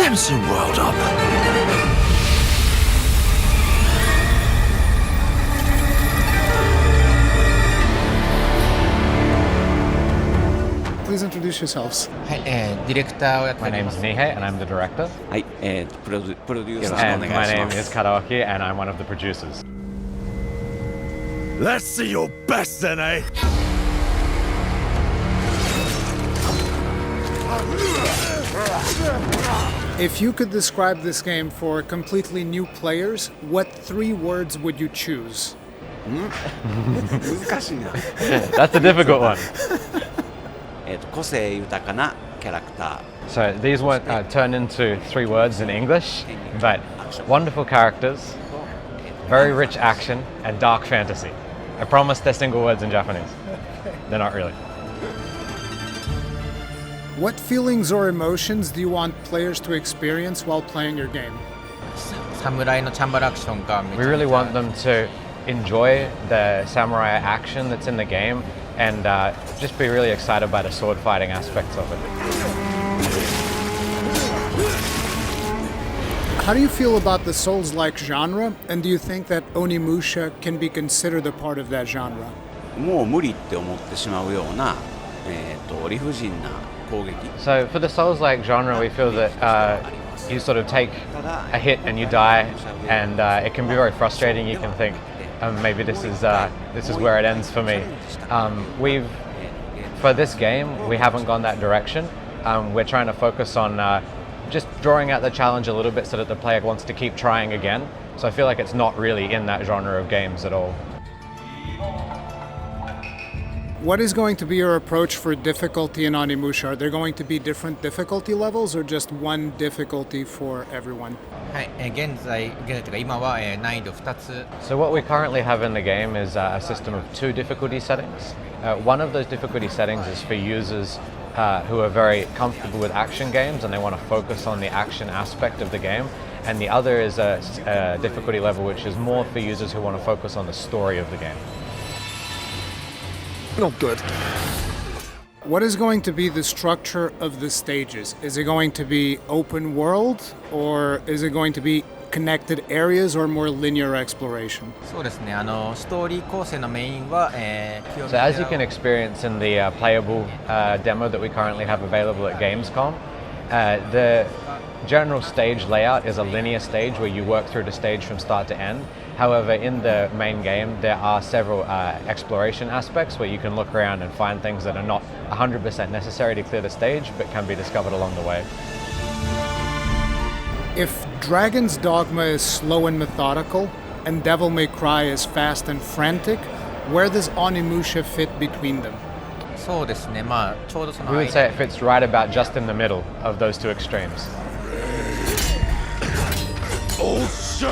Crimson World up. Please introduce yourselves. はい、ディレクターをやってお My り name ま is す。 Nihei, and I'm the director. はい、プロデューサー And お願 my いし name ま is す。 Kadowaki, and I'm one of the producers. Let's see your best then, eh? If you could describe this game for completely new players, what 3 words would you choose? 難しいな。That's a difficult one. 個性豊かなキャラクタ So these weren't turned into 3 words in English, but wonderful characters, very rich action, and dark fantasy. I promise they're single words in Japanese. They're not really. What feelings or emotions do you want players to experience while playing your game? 侍のチャンバラアクションがめちゃめ We ちゃ really want them to enjoy the samurai action that's in the game and just be really excited by the sword fighting aspects of it. How do you feel about the Souls-like genre, and do you think that Onimusha can be considered a part of that genre? ー。もう無理って思ってしまうような、理不尽な攻撃。 So for the Souls-like genre, we feel that you sort of take a hit and you die, and it can be very frustrating. You can think, maybe this is where it ends for me. For this game, we haven't gone that direction. We're trying to focus on just drawing out the challenge a little bit so that the player wants to keep trying again. So I feel like it's not really in that genre of games at all. What is going to be your approach for difficulty in Onimusha? Are there going to be different difficulty levels or just one difficulty for everyone? はい、現在というか今は、難易度2つ So what we currently have in the game is a system of 2 difficulty settings. One of those difficulty settings is for users who are very comfortable with action games and they want to focus on the action aspect of the game. And the other is a difficulty level which is more for users who want to focus on the story of the game. Not good. What is going to be the structure of the stages? Is it going to be open world, or is it going to be connected areas or more linear exploration? そうですね、ストーリー構成のメインは、So as you can experience in the playable demo that we currently have available at Gamescom, the general stage layout is a linear stage where you work through the stage from start to end. However, in the main game, there are several exploration aspects where you can look around and find things that are not 100% necessary to clear the stage, but can be discovered along the way. If Dragon's Dogma is slow and methodical, and Devil May Cry is fast and frantic, where does Onimusha fit between them? そうですね、まあちょうどその We would 間 say it fits right about just in the middle of those 2 extremes. Also,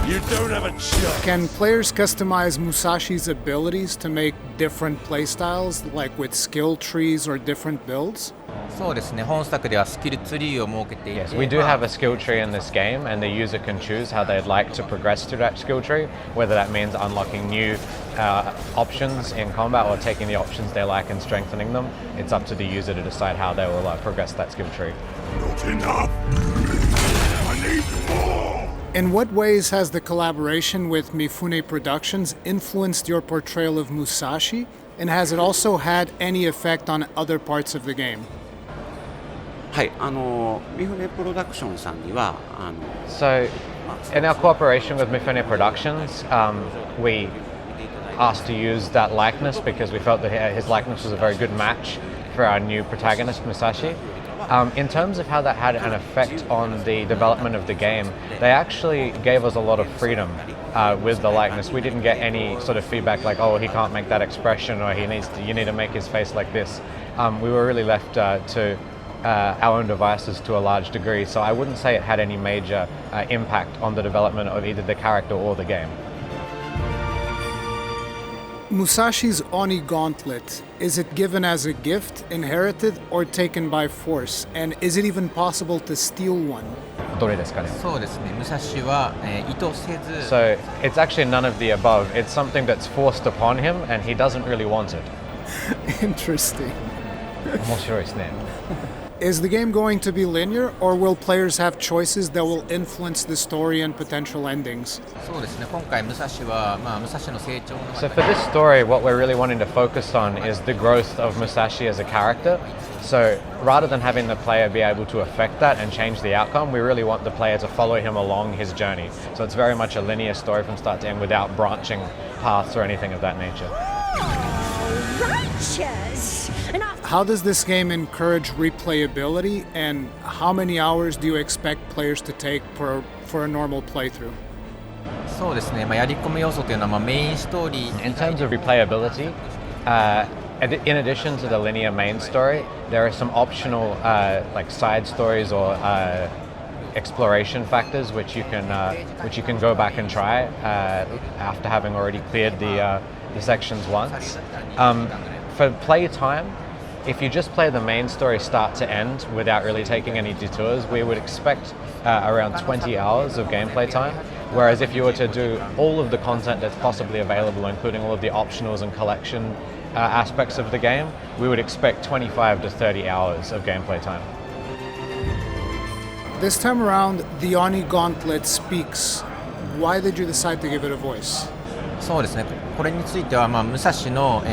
you don't have a chance. Can players customize Musashi's abilities to make different playstyles, like with skill trees or different builds? そうですね、本作ではスキルツリーを設けていて、 Yes, we do have a skill tree in this game, and the user can choose how they'd like to progress through that skill tree, whether that means unlocking new options in combat or taking the options they like and strengthening them. It's up to the user to decide how they will progress that skill tree. Not enough. I need more. In what ways has the collaboration with Mifune Productions influenced your portrayal of Musashi, and has it also had any effect on other parts of the game? はい、三船プロダクションさんにはSo, in our cooperation with Mifune Productions, we asked to use that likeness because we felt that his likeness was a very good match for our new protagonist, Musashi. In terms of how that had an effect on the development of the game, they actually gave us a lot of freedom with the likeness. We didn't get any sort of feedback like, oh, he can't make that expression, or you need to make his face like this. We were really left to our own devices to a large degree, so I wouldn't say it had any major impact on the development of either the character or the game. Musashi's Oni Gauntlet, is it given as a gift, inherited, or taken by force? And is it even possible to steal one? どれですかね? そうですね、武蔵は、意図せず So it's actually none of the above. It's something that's forced upon him and he doesn't really want it. Interesting. 面白いですね。 Is the game going to be linear, or will players have choices that will influence the story and potential endings? そうですね、今回武蔵は、武蔵の成長の So for this story, what we're really wanting to focus on is the growth of Musashi as a character. So rather than having the player be able to affect that and change the outcome, we really want the player to follow him along his journey. So it's very much a linear story from start to end without branching paths or anything of that nature. Righteous! And How does this game encourage replayability, and how many hours do you expect players to take for a normal playthrough? そうですね、やり込み要素というのは、メインストーリー In terms of replayability, in addition to the linear main story, there are some optional like side stories or exploration factors which you can go back and try after having already cleared the sections once. For play time, if you just play the main story start to end without really taking any detours, we would expect around 20 hours of gameplay time. Whereas if you were to do all of the content that's possibly available, including all of the optionals and collection aspects of the game, we would expect 25 to 30 hours of gameplay time. This time around, the Oni Gauntlet speaks. Why did you decide to give it a voice? そうですね、これについては、武蔵の、キ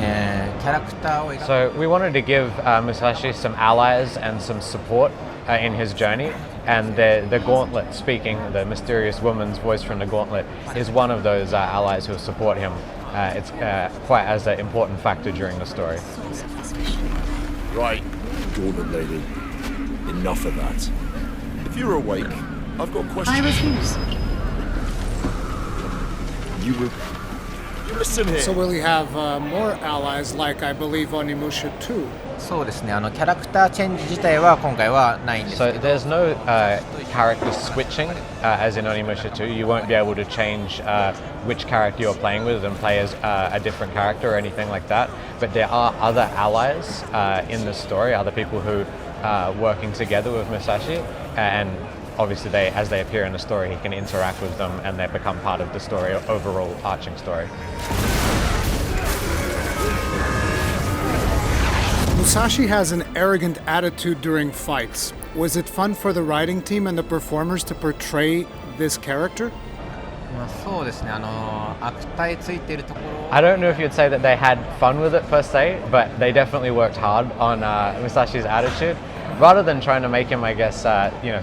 ャラクターを描く So we wanted to give Musashi some allies and some support in his journey, and the Gauntlet speaking, the mysterious woman's voice from the Gauntlet, is one of those allies who support him. It's quite as an important factor during the story. Right, Gauntlet lady. Enough of that. If you're awake, I've got questions. I refuse. You listen here. So will you have more allies like, I believe, Onimusha too? そうですね、キャラクターチェンジ自体は今回はないんです So けど、 there's no character switching, as in Onimusha 2. You won't be able to change which character you're playing with and play as a different character or anything like that. But there are other allies in the story, other people who are working together with Musashi, and obviously as they appear in the story, he can interact with them and they become part of the story, overall arching story. Musashi has an arrogant attitude during fights. Was it fun for the writing team and the performers to portray this character? そうですね、悪態ついているところ I don't know if you'd say that they had fun with it per se, but they definitely worked hard on Musashi's attitude. Rather than trying to make him, I guess,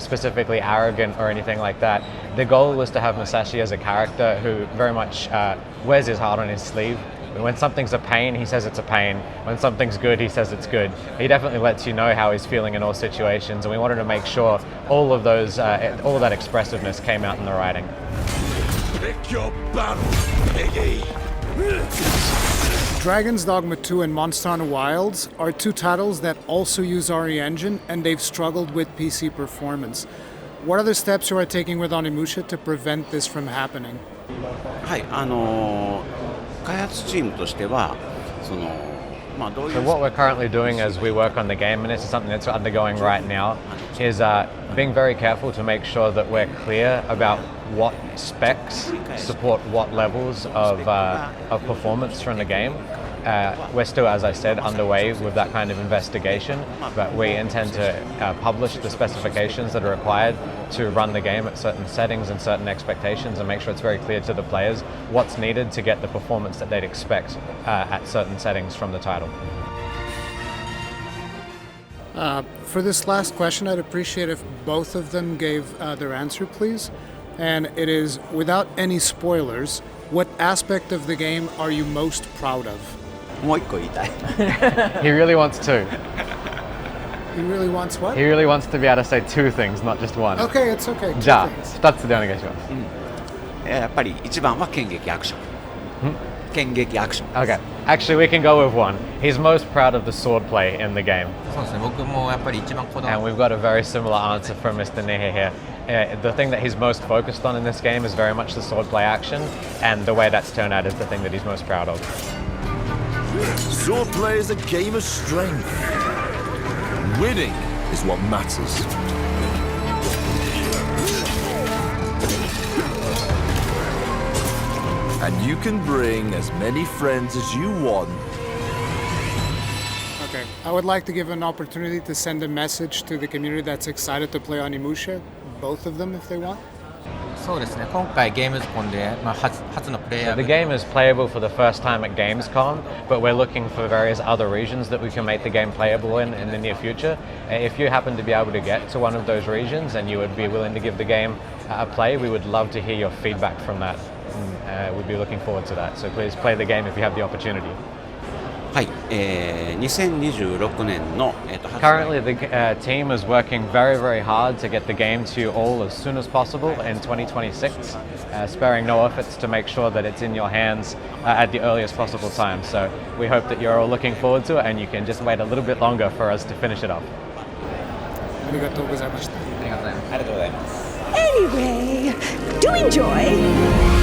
specifically arrogant or anything like that, the goal was to have Musashi as a character who very much wears his heart on his sleeve. When something's a pain, he says it's a pain. When something's good, he says it's good. He definitely lets you know how he's feeling in all situations, and we wanted to make sure all of that expressiveness came out in the writing. Pick your battle, piggy. Dragon's Dogma 2 and Monster Hunter Wilds are two titles that also use RE Engine, and they've struggled with PC performance. What are the steps you are taking with Onimusha to prevent this from happening? はい、開発チームとしてはどういう So what we're currently doing as we work on the game, and this is something that's undergoing right now, is being very careful to make sure that we're clear about what specs support what levels of performance from the game. We're still, as I said, underway with that kind of investigation, but we intend to publish the specifications that are required to run the game at certain settings and certain expectations, and make sure it's very clear to the players what's needed to get the performance that they'd expect at certain settings from the title. For this last question, I'd appreciate if both of them gave their answer, please. And it is, without any spoilers, what aspect of the game are you most proud of? もう一個言いたい He really wants to. He really wants what? He really wants to be able to say two things, not just one. Okay, it's okay. Two じゃあ、 things. 2つでお願いします。やっぱり一番は剣撃アクション剣撃アクション Okay, actually we can go with one. He's most proud of the swordplay in the game. そうですね、僕もやっぱり一番こだ And わ we've got a very similar answer from Mr. Nihei here. The thing that he's most focused on in this game is very much the swordplay action, and the way that's turned out is the thing that he's most proud of. Swordplay is a game of strength. Winning is what matters. And you can bring as many friends as you want. Okay, Okay. I would like to give an opportunity to send a message to the community that's excited to play Onimusha, both of them if they want. そうですね、今回ゲームズコンで、初のプレイヤー The game is playable for the first time at Gamescom, but we're looking for various other regions that we can make the game playable in the near future. If you happen to be able to get to one of those regions and you would be willing to give the game a play, we would love to hear your feedback from that. We'd be looking forward to that. So please play the game if you have the opportunity. はい、2026年の、発売 Currently, the team is working very, very hard to get the game to you all as soon as possible in 2026, sparing no efforts to make sure that it's in your hands at the earliest possible time. So we hope that you're all looking forward to it and you can just wait a little bit longer for us to finish it off. ありがとうございました。ありがとうございます。ありがとうございます。 Anyway, do enjoy.